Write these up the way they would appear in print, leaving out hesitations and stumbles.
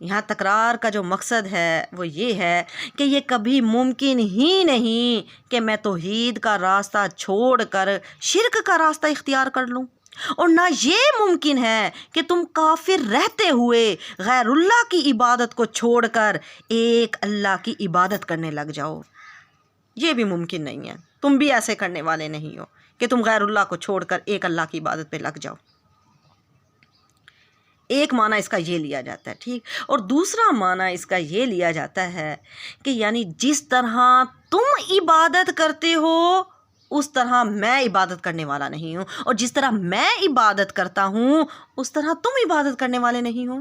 یہاں تکرار کا جو مقصد ہے وہ یہ ہے کہ یہ کبھی ممکن ہی نہیں کہ میں توحید کا راستہ چھوڑ کر شرک کا راستہ اختیار کر لوں، اور نہ یہ ممکن ہے کہ تم کافر رہتے ہوئے غیر اللہ کی عبادت کو چھوڑ کر ایک اللہ کی عبادت کرنے لگ جاؤ۔ یہ بھی ممکن نہیں ہے، تم بھی ایسے کرنے والے نہیں ہو کہ تم غیر اللہ کو چھوڑ کر ایک اللہ کی عبادت پہ لگ جاؤ۔ ایک معنی اس کا یہ لیا جاتا ہے، ٹھیک، اور دوسرا معنی اس کا یہ لیا جاتا ہے کہ یعنی جس طرح تم عبادت کرتے ہو اس طرح میں عبادت کرنے والا نہیں ہوں، اور جس طرح میں عبادت کرتا ہوں اس طرح تم عبادت کرنے والے نہیں ہو۔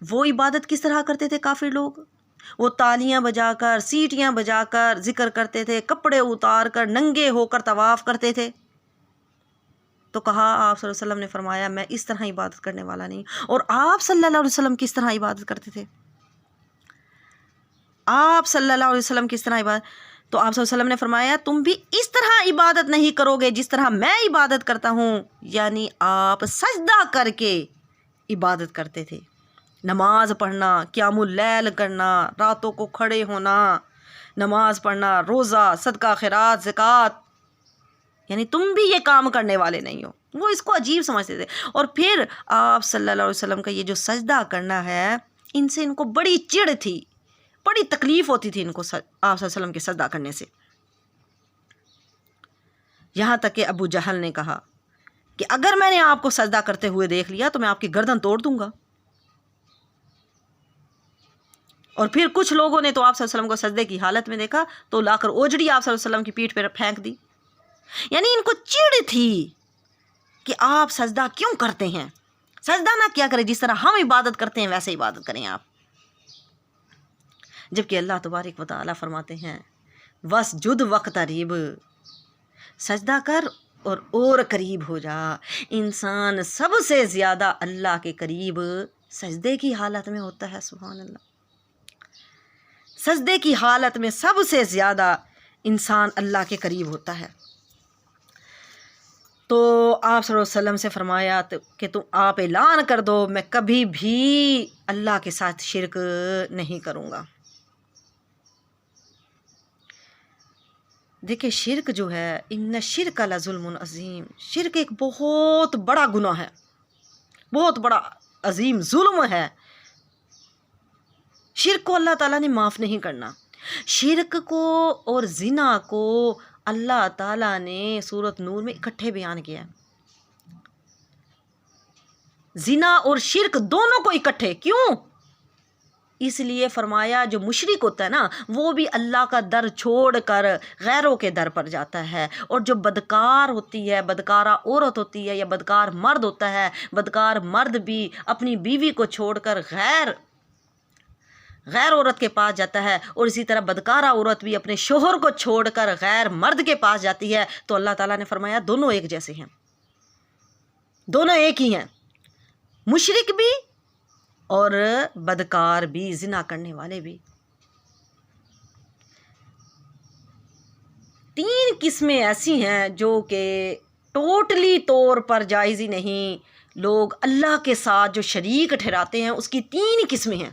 وہ عبادت کس طرح کرتے تھے کافر لوگ؟ وہ تالیاں بجا کر، سیٹیاں بجا کر ذکر کرتے تھے، کپڑے اتار کر ننگے ہو کر طواف کرتے تھے۔ تو کہا آپ صلی اللہ علیہ وسلم نے فرمایا میں اس طرح عبادت کرنے والا نہیں، اور آپ صلی اللہ علیہ وسلم کس طرح عبادت کرتے تھے؟ آپ صلی اللہ علیہ وسلم کس طرح عبادت؟ تو آپ صلی اللہ علیہ وسلم نے فرمایا تم بھی اس طرح عبادت نہیں کرو گے جس طرح میں عبادت کرتا ہوں، یعنی آپ سجدہ کر کے عبادت کرتے تھے، نماز پڑھنا، قیام اللیل کرنا، راتوں کو کھڑے ہونا، نماز پڑھنا، روزہ، صدقہ، خیرات، زکوٰۃ، یعنی تم بھی یہ کام کرنے والے نہیں ہو۔ وہ اس کو عجیب سمجھتے تھے، اور پھر آپ صلی اللہ علیہ وسلم کا یہ جو سجدہ کرنا ہے، ان سے ان کو بڑی چڑ تھی، بڑی تکلیف ہوتی تھی ان کو آپ صلی اللہ علیہ وسلم کے سجدہ کرنے سے، یہاں تک کہ ابو جہل نے کہا کہ اگر میں نے آپ کو سجدہ کرتے ہوئے دیکھ لیا تو میں آپ کی گردن توڑ دوں گا۔ اور پھر کچھ لوگوں نے تو آپ صلی اللہ علیہ وسلم کو سجدے کی حالت میں دیکھا تو لا کر اوجڑی آپ صلی اللہ علیہ وسلم کی پیٹھ پہ پھینک دی، یعنی ان کو چڑ تھی کہ آپ سجدہ کیوں کرتے ہیں، سجدہ نہ کیا کریں، جس طرح ہم عبادت کرتے ہیں ویسے عبادت کریں آپ۔ جبکہ اللہ تبارک و تعالیٰ فرماتے ہیں وَاسْجُدْ وَاقْتَرِب، سجدہ کر اور قریب ہو جا۔ انسان سب سے زیادہ اللہ کے قریب سجدے کی حالت میں ہوتا ہے، سبحان اللہ، سجدے کی حالت میں سب سے زیادہ انسان اللہ کے قریب ہوتا ہے۔ تو آپ صلی اللہ علیہ وسلم سے فرمایا کہ تم آپ اعلان کر دو میں کبھی بھی اللہ کے ساتھ شرک نہیں کروں گا۔ دیکھیں شرک جو ہے، ان شرک لظلم عظیم، شرک ایک بہت بڑا گناہ ہے، بہت بڑا عظیم ظلم ہے۔ شرک کو اللہ تعالیٰ نے معاف نہیں کرنا۔ شرک کو اور زنا کو اللہ تعالیٰ نے سورۃ نور میں اکٹھے بیان کیا ہے، زنا اور شرک دونوں کو اکٹھے، کیوں؟ اس لیے فرمایا جو مشرک ہوتا ہے نا وہ بھی اللہ کا در چھوڑ کر غیروں کے در پر جاتا ہے، اور جو بدکار ہوتی ہے، بدکارہ عورت ہوتی ہے یا بدکار مرد ہوتا ہے، بدکار مرد بھی اپنی بیوی کو چھوڑ کر غیر عورت کے پاس جاتا ہے، اور اسی طرح بدکارہ عورت بھی اپنے شوہر کو چھوڑ کر غیر مرد کے پاس جاتی ہے، تو اللہ تعالیٰ نے فرمایا دونوں ایک جیسے ہیں، دونوں ایک ہی ہیں، مشرک بھی اور بدکار بھی، زنا کرنے والے بھی۔ 3 قسمیں ایسی ہیں جو کہ ٹوٹلی طور پر جائز ہی نہیں، لوگ اللہ کے ساتھ جو شریک ٹھہراتے ہیں اس کی 3 قسمیں ہیں۔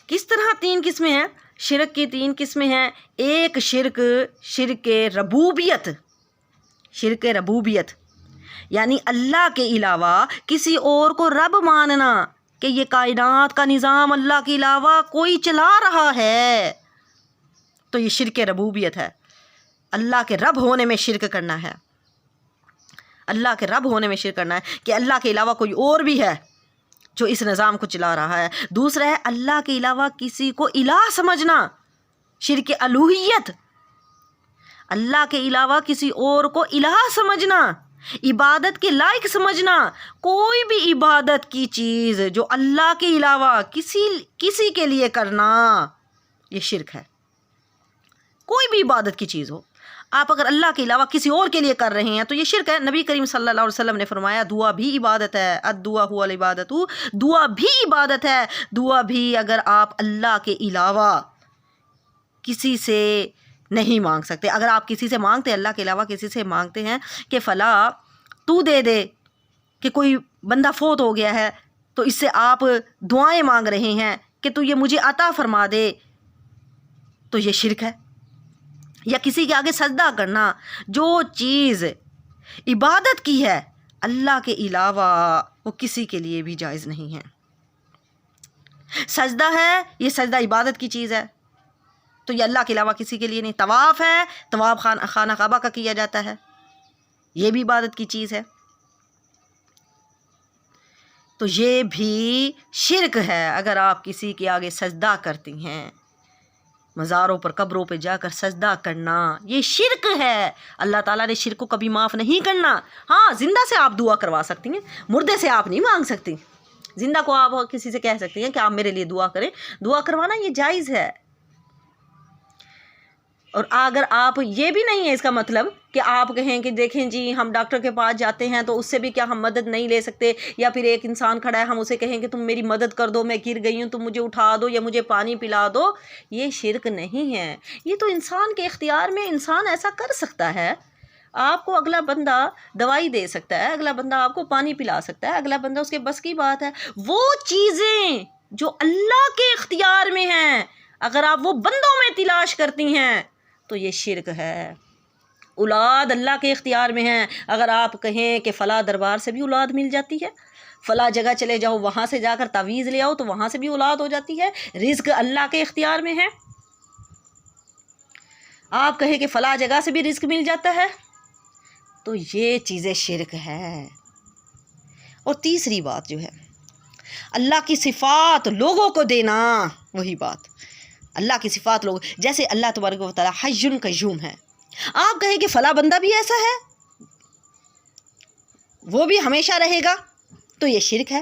کس طرح 3 قسمیں ہیں؟ شرک کی 3 قسمیں ہیں۔ ایک شرک ربوبیت، شرک ربوبیت یعنی اللہ کے علاوہ کسی اور کو رب ماننا، کہ یہ کائنات کا نظام اللہ کے علاوہ کوئی چلا رہا ہے، تو یہ شرک ربوبیت ہے۔ اللہ کے رب ہونے میں شرک کرنا ہے، اللہ کے رب ہونے میں شرک کرنا ہے کہ اللہ کے علاوہ کوئی اور بھی ہے جو اس نظام کو چلا رہا ہے۔ دوسرا ہے اللہ کے علاوہ کسی کو الہ سمجھنا، شرک الوہیت، اللہ کے علاوہ کسی اور کو الہ سمجھنا، عبادت کے لائق سمجھنا، کوئی بھی عبادت کی چیز جو اللہ کے علاوہ کسی کے لیے کرنا، یہ شرک ہے۔ کوئی بھی عبادت کی چیز ہو، آپ اگر اللہ کے علاوہ کسی اور کے لیے کر رہے ہیں تو یہ شرک ہے۔ نبی کریم صلی اللہ علیہ وسلم نے فرمایا دعا بھی عبادت ہے، الدعاء هو العبادۃ، دعا بھی عبادت ہے۔ دعا بھی اگر آپ اللہ کے علاوہ کسی سے نہیں مانگ سکتے، اگر آپ کسی سے مانگتے، اللہ کے علاوہ کسی سے مانگتے ہیں کہ فلاں تو دے دے، کہ کوئی بندہ فوت ہو گیا ہے تو اس سے آپ دعائیں مانگ رہے ہیں کہ تو یہ مجھے عطا فرما دے، تو یہ شرک ہے۔ یا کسی کے آگے سجدہ کرنا، جو چیز عبادت کی ہے اللہ کے علاوہ وہ کسی کے لیے بھی جائز نہیں ہے۔ سجدہ ہے، یہ سجدہ عبادت کی چیز ہے تو یہ اللہ کے علاوہ کسی کے لیے نہیں۔ طواف ہے، طواف خانہ کعبہ کا کیا جاتا ہے، یہ بھی عبادت کی چیز ہے، تو یہ بھی شرک ہے اگر آپ کسی کے آگے سجدہ کرتی ہیں۔ مزاروں پر قبروں پہ جا کر سجدہ کرنا یہ شرک ہے۔ اللہ تعالیٰ نے شرک کو کبھی معاف نہیں کرنا۔ ہاں، زندہ سے آپ دعا کروا سکتی ہیں، مردے سے آپ نہیں مانگ سکتی۔ زندہ کو آپ کسی سے کہہ سکتی ہیں کہ آپ میرے لیے دعا کریں، دعا کروانا یہ جائز ہے۔ اور اگر آپ یہ بھی نہیں ہے اس کا مطلب کہ آپ کہیں کہ دیکھیں جی ہم ڈاکٹر کے پاس جاتے ہیں تو اس سے بھی کیا ہم مدد نہیں لے سکتے، یا پھر ایک انسان کھڑا ہے ہم اسے کہیں کہ تم میری مدد کر دو، میں گر گئی ہوں، تم مجھے اٹھا دو یا مجھے پانی پلا دو، یہ شرک نہیں ہے۔ یہ تو انسان کے اختیار میں انسان ایسا کر سکتا ہے۔ آپ کو اگلا بندہ دوائی دے سکتا ہے، اگلا بندہ آپ کو پانی پلا سکتا ہے، اگلا بندہ اس کے بس کی بات ہے۔ وہ چیزیں جو اللہ کے اختیار میں ہیں اگر آپ وہ بندوں میں تلاش کرتی ہیں تو یہ شرک ہے۔ اولاد اللہ کے اختیار میں ہیں، اگر آپ کہیں کہ فلاں دربار سے بھی اولاد مل جاتی ہے، فلاں جگہ چلے جاؤ وہاں سے جا کر تعویذ لے آؤ تو وہاں سے بھی اولاد ہو جاتی ہے، رزق اللہ کے اختیار میں ہے، آپ کہیں کہ فلاں جگہ سے بھی رزق مل جاتا ہے، تو یہ چیزیں شرک ہے۔ اور تیسری بات جو ہے اللہ کی صفات لوگوں کو دینا، وہی بات اللہ کی صفات لوگ، جیسے اللہ تبارک و تعالیٰ حی قیوم ہے، آپ کہیں کہ فلاں بندہ بھی ایسا ہے وہ بھی ہمیشہ رہے گا، تو یہ شرک ہے۔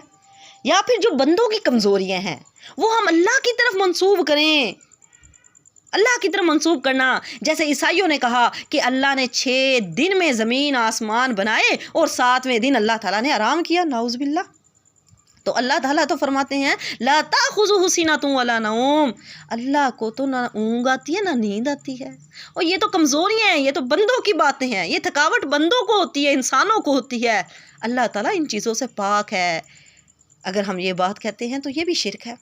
یا پھر جو بندوں کی کمزوریاں ہیں وہ ہم اللہ کی طرف منسوب کریں، اللہ کی طرف منسوب کرنا، جیسے عیسائیوں نے کہا کہ اللہ نے 6 دن میں زمین آسمان بنائے اور 7ویں دن اللہ تعالیٰ نے آرام کیا، نعوذ باللہ۔ تو اللہ تعالیٰ تو فرماتے ہیں لا تأخذہ سنۃ ولا نوم، اللہ کو تو نہ اونگ آتی ہے نہ نیند آتی ہے، اور یہ تو کمزوریاں ہیں، یہ تو بندوں کی باتیں ہیں، یہ تھکاوٹ بندوں کو ہوتی ہے، انسانوں کو ہوتی ہے، اللہ تعالیٰ ان چیزوں سے پاک ہے۔ اگر ہم یہ بات کہتے ہیں تو یہ بھی شرک ہے،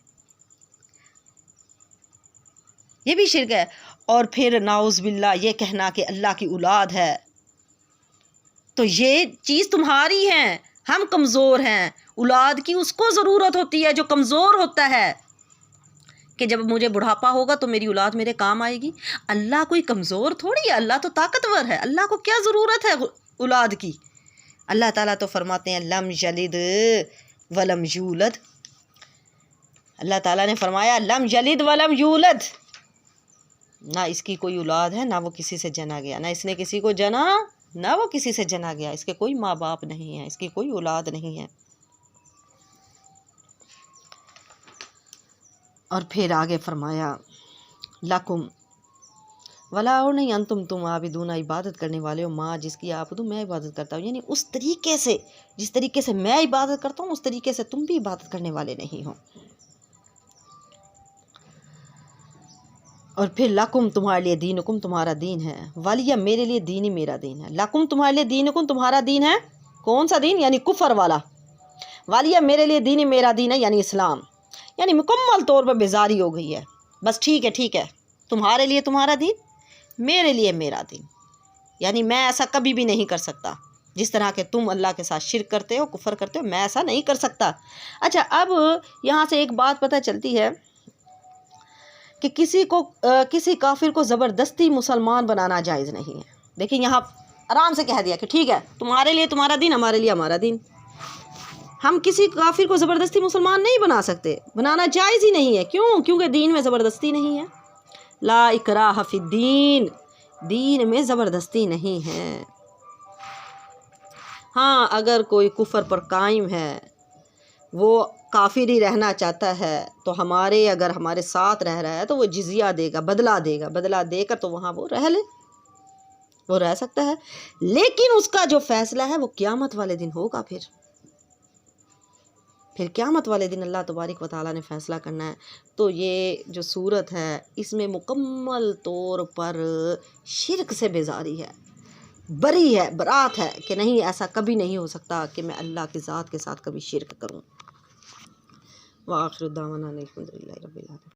یہ بھی شرک ہے۔ اور پھر نعوذ باللہ یہ کہنا کہ اللہ کی اولاد ہے، تو یہ چیز تمہاری ہے، ہم کمزور ہیں، اولاد کی اس کو ضرورت ہوتی ہے جو کمزور ہوتا ہے، کہ جب مجھے بڑھاپا ہوگا تو میری اولاد میرے کام آئے گی۔ اللہ کوئی کمزور تھوڑی ہے، اللہ تو طاقتور ہے، اللہ کو کیا ضرورت ہے اولاد کی۔ اللہ تعالیٰ تو فرماتے ہیں لم یلد ولم یولد، اللہ تعالیٰ نے فرمایا لم یلد ولم یولد، نہ اس کی کوئی اولاد ہے، نہ وہ کسی سے جنا گیا، نہ اس نے کسی کو جنا، نہ وہ کسی سے جنا گیا، اس کے کوئی ماں باپ نہیں ہیں، اس کی کوئی اولاد نہیں ہے۔ اور پھر آگے فرمایا لکم ولا، اور نہیں انتم تم عابدون، عبادت کرنے والے ہو، ماں جس کی آپ میں عبادت کرتا ہوں، یعنی اس طریقے سے جس طریقے سے میں عبادت کرتا ہوں اس طریقے سے تم بھی عبادت کرنے والے نہیں ہو۔ اور پھر لکم تمہارے لیے دینکم تمہارا دین ہے، ولیہ میرے لیے دین ہی میرا دین ہے۔ لکم تمہارے لیے دینکم تمہارا دین ہے، کون سا دین؟ یعنی کفر والا۔ ولیہ میرے لیے دین ہی میرا دین ہے، یعنی اسلام، یعنی مکمل طور پر بیزاری ہو گئی ہے، بس ٹھیک ہے ٹھیک ہے، تمہارے لیے تمہارا دین، میرے لیے میرا دین، یعنی میں ایسا کبھی بھی نہیں کر سکتا جس طرح کہ تم اللہ کے ساتھ شرک کرتے ہو، کفر کرتے ہو، میں ایسا نہیں کر سکتا۔ اچھا، اب یہاں سے ایک بات پتہ چلتی ہے کہ کسی کافر کو زبردستی مسلمان بنانا جائز نہیں ہے۔ دیکھیں یہاں آرام سے کہہ دیا کہ ٹھیک ہے تمہارے لیے تمہارا دین، ہمارے لیے ہمارا دین، ہم کسی کافر کو زبردستی مسلمان نہیں بنا سکتے، بنانا جائز ہی نہیں ہے۔ کیوں؟ کیونکہ دین میں زبردستی نہیں ہے، لا اکراہ فی الدین، دین میں زبردستی نہیں ہے۔ ہاں، اگر کوئی کفر پر قائم ہے، وہ کافر ہی رہنا چاہتا ہے، تو اگر ہمارے ساتھ رہ رہا ہے تو وہ جزیہ دے گا، بدلہ دے گا، بدلہ دے کر تو وہاں وہ رہ لے، وہ رہ سکتا ہے، لیکن اس کا جو فیصلہ ہے وہ قیامت والے دن ہوگا۔ پھر قیامت والے دن اللہ تبارک و تعالیٰ نے فیصلہ کرنا ہے۔ تو یہ جو صورت ہے اس میں مکمل طور پر شرک سے بیزاری ہے، بری ہے، برات ہے کہ نہیں، ایسا کبھی نہیں ہو سکتا کہ میں اللہ کی ذات کے ساتھ کبھی شرک کروں۔ وآخر دعوانا الحمد للہ رب العالمین۔